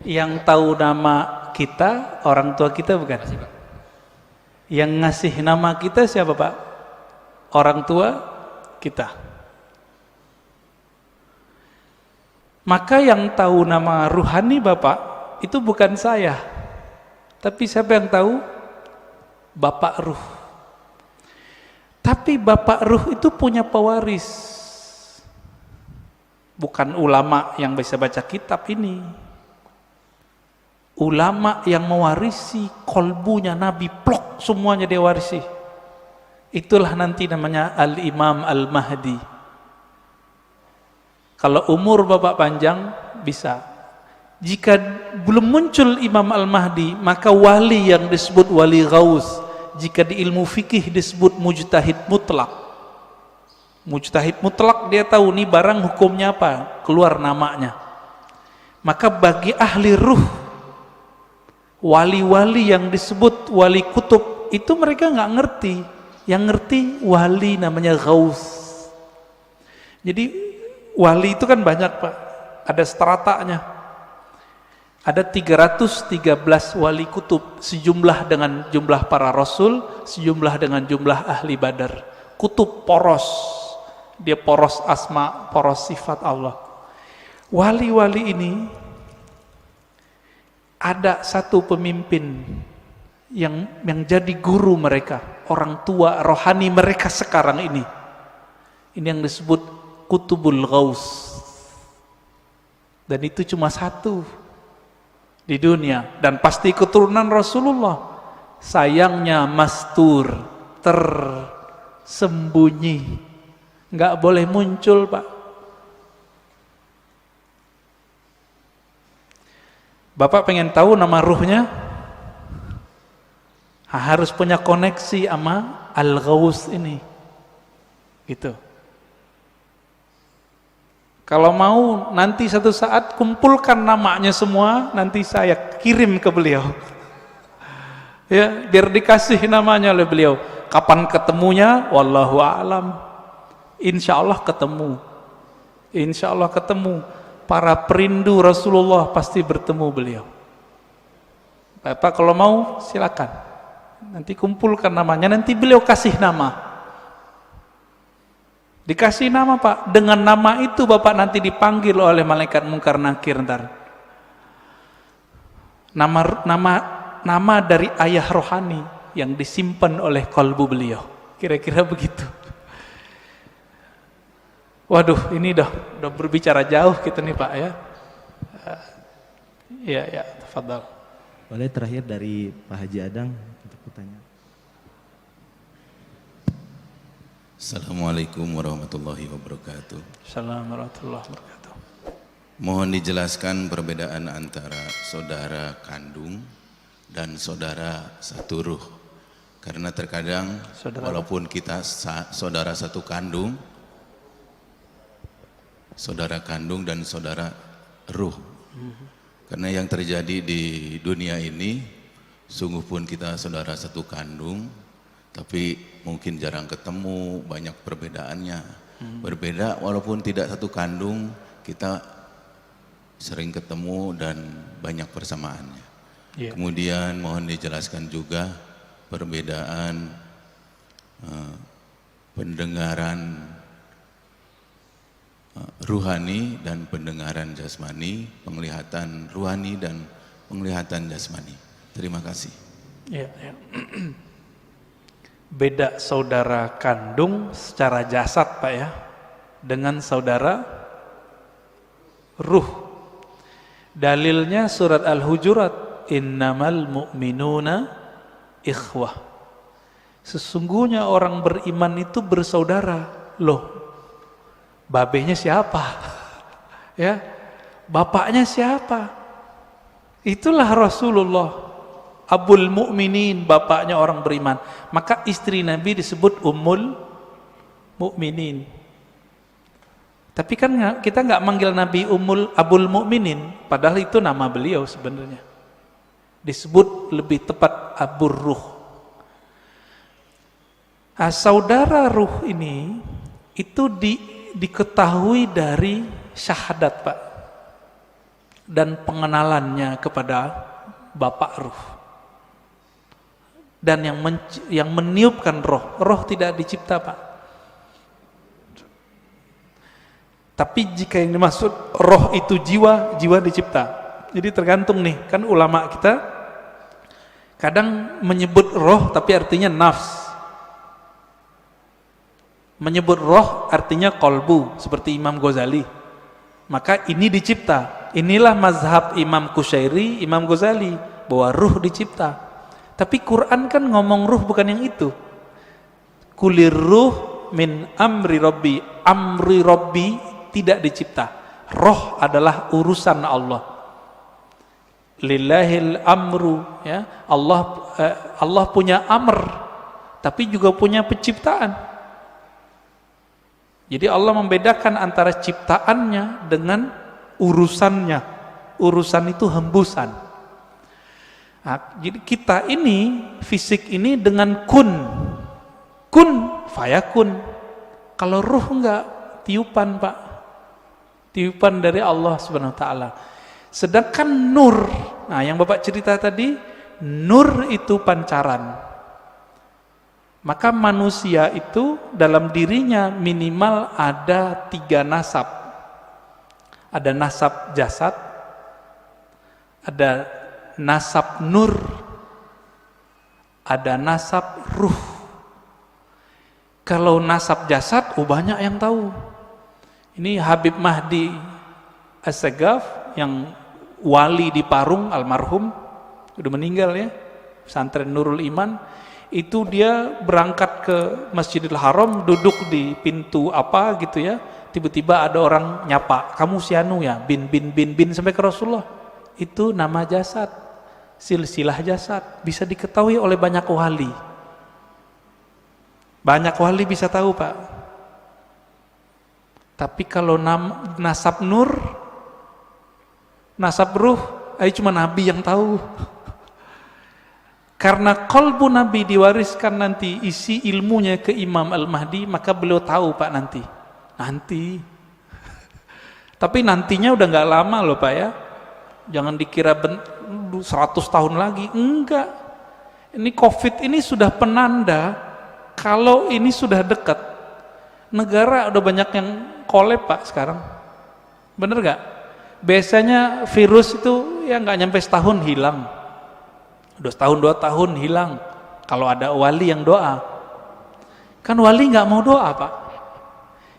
Yang tahu nama kita, orang tua kita bukan? Yang ngasih nama kita siapa Pak? Orang tua kita. Maka yang tahu nama ruhani Bapak, itu bukan saya. Tapi siapa yang tahu? Bapak Ruh. Tapi Bapak Ruh itu punya pewaris. Bukan ulama yang bisa baca kitab ini. Ulama yang mewarisi kolbunya Nabi, plok semuanya dia warisi. Itulah nanti namanya Al-Imam Al-Mahdi. Kalau umur Bapak panjang bisa. Jika belum muncul Imam Al-Mahdi, maka wali yang disebut wali ghaus, jika di ilmu fikih disebut mujtahid mutlak. Mujtahid mutlak dia tahu nih barang hukumnya apa, keluar namanya. Maka bagi ahli ruh, wali-wali yang disebut wali kutub itu mereka nggak ngerti. Yang ngerti wali namanya ghaus. Jadi wali itu kan banyak Pak, ada stratanya. Ada 313 wali kutub, sejumlah dengan jumlah para rasul, sejumlah dengan jumlah ahli badar. Kutub poros, dia poros asma, poros sifat Allah. Wali-wali ini ada satu pemimpin yang jadi guru mereka, orang tua rohani mereka sekarang ini. Ini yang disebut Kutubul Ghaus. Dan itu cuma satu di dunia dan pasti keturunan Rasulullah. Sayangnya mastur, tersembunyi, nggak boleh muncul Pak. Bapak pengen tahu nama ruhnya? Harus punya koneksi sama Al-Ghaus ini, gitu. Kalau mau nanti satu saat kumpulkan namanya semua, nanti saya kirim ke beliau. Ya, biar dikasih namanya oleh beliau. Kapan ketemunya? Wallahu a'lam. Insya Allah ketemu. Insya Allah ketemu. Para perindu Rasulullah pasti bertemu beliau. Bapak kalau mau silakan. Nanti kumpulkan namanya, nanti beliau kasih nama. Dikasih nama Pak, dengan nama itu Bapak nanti dipanggil oleh malaikat mungkar nakir ntar. Nama dari ayah rohani yang disimpan oleh kalbu beliau. Kira-kira begitu. Waduh, ini udah berbicara jauh kita nih Pak ya. Ya, tafadhal. Boleh terakhir dari Pak Haji Adang untuk bertanya. Assalamualaikum warahmatullahi wabarakatuh. Assalamualaikum warahmatullahi wabarakatuh. Mohon dijelaskan perbedaan antara saudara kandung dan saudara satu ruh. Karena terkadang walaupun kita saudara satu kandung, saudara kandung dan saudara ruh. Karena yang terjadi di dunia ini, sungguh pun kita saudara satu kandung, tapi mungkin jarang ketemu, banyak perbedaannya. Berbeda walaupun tidak satu kandung, kita sering ketemu dan banyak persamaannya. Kemudian mohon dijelaskan juga perbedaan pendengaran ruhani dan pendengaran jasmani, penglihatan ruhani dan penglihatan jasmani. Terima kasih. Ya. Beda saudara kandung secara jasad Pak ya, dengan saudara ruh. Dalilnya surat Al-Hujurat, innamal mu'minuna ikhwah. Sesungguhnya orang beriman itu bersaudara. Loh, babenya siapa? Ya, bapaknya siapa? Itulah Rasulullah. Abul Mu'minin, bapaknya orang beriman. Maka istri Nabi disebut Ummul Mu'minin. Tapi kan kita nggak manggil Nabi Abul Mu'minin, padahal itu nama beliau sebenarnya. Disebut lebih tepat Abur Ruh. Saudara ruh ini itu diketahui dari syahadat Pak. dan pengenalannya kepada Bapak Ruh. Dan yang meniupkan roh tidak dicipta, Pak. Tapi jika yang dimaksud roh itu jiwa dicipta. Jadi tergantung nih, kan ulama kita kadang menyebut roh tapi artinya nafs. Menyebut roh artinya kolbu, seperti Imam Ghazali. Maka ini dicipta. Inilah mazhab Imam Qushairi, Imam Ghazali, bahwa ruh dicipta. Tapi Quran kan ngomong ruh bukan yang itu. Kulir ruh min amri rabbi. Amri rabbi tidak dicipta. Roh adalah urusan Allah. Lillahil amru, ya. Allah punya amr, tapi juga punya penciptaan. Jadi Allah membedakan antara ciptaannya dengan urusannya. Urusan itu hembusan. Nah, jadi kita ini, fisik ini dengan kun fayakun. Kalau ruh enggak, tiupan, Pak. Tiupan dari Allah Subhanahu wa taala. Sedangkan nur, nah yang Bapak cerita tadi, nur itu pancaran. Maka manusia itu dalam dirinya minimal ada 3 nasab. Ada nasab jasad, ada nasab nur, ada nasab ruh. Kalau nasab jasad, banyak yang tahu. Ini Habib Mahdi As-Sagaf yang wali di Parung, almarhum, udah meninggal ya, pesantren Nurul Iman. Itu dia berangkat ke Masjidil Haram, duduk di pintu apa gitu ya, tiba-tiba ada orang nyapa, kamu si anu ya, bin sampai ke Rasulullah. Itu nama jasad, silsilah jasad, bisa diketahui oleh banyak wali. Banyak wali bisa tahu, Pak. Tapi kalau nasab nur, nasab ruh, cuma Nabi yang tahu. Karena kolbu Nabi diwariskan nanti isi ilmunya ke Imam Al-Mahdi, maka beliau tahu, Pak, nanti. Tapi nantinya udah nggak lama loh, Pak ya. Jangan dikira 100 tahun lagi, enggak. Ini COVID ini sudah penanda kalau ini sudah dekat. Negara udah banyak yang kolab, Pak, sekarang. Bener gak? Biasanya virus itu ya nggak nyampe setahun hilang. Udah setahun 2 tahun hilang. Kalau ada wali yang doa. Kan wali nggak mau doa, Pak.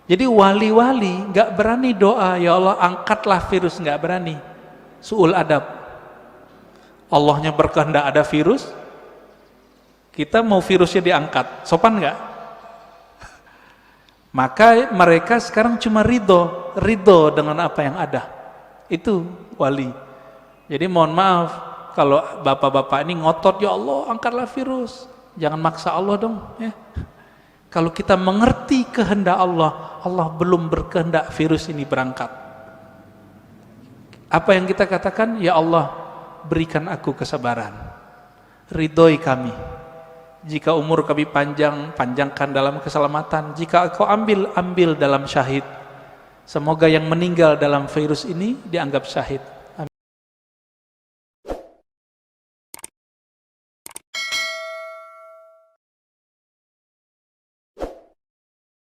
Jadi wali-wali nggak berani doa, ya Allah angkatlah virus, nggak berani. Su'ul adab. Allahnya berkehendak ada virus, kita mau virusnya diangkat, sopan nggak? Maka mereka sekarang cuma ridho dengan apa yang ada. Itu wali. Jadi mohon maaf kalau bapak-bapak ini ngotot, ya Allah angkatlah virus, jangan maksa Allah dong ya. Kalau kita mengerti kehendak Allah, Allah belum berkehendak virus ini berangkat. Apa yang kita katakan? Ya Allah, berikan aku kesabaran, ridhoi kami. Jika umur kami panjangkan dalam keselamatan. Jika Engkau ambil dalam syahid. Semoga yang meninggal dalam virus ini dianggap syahid.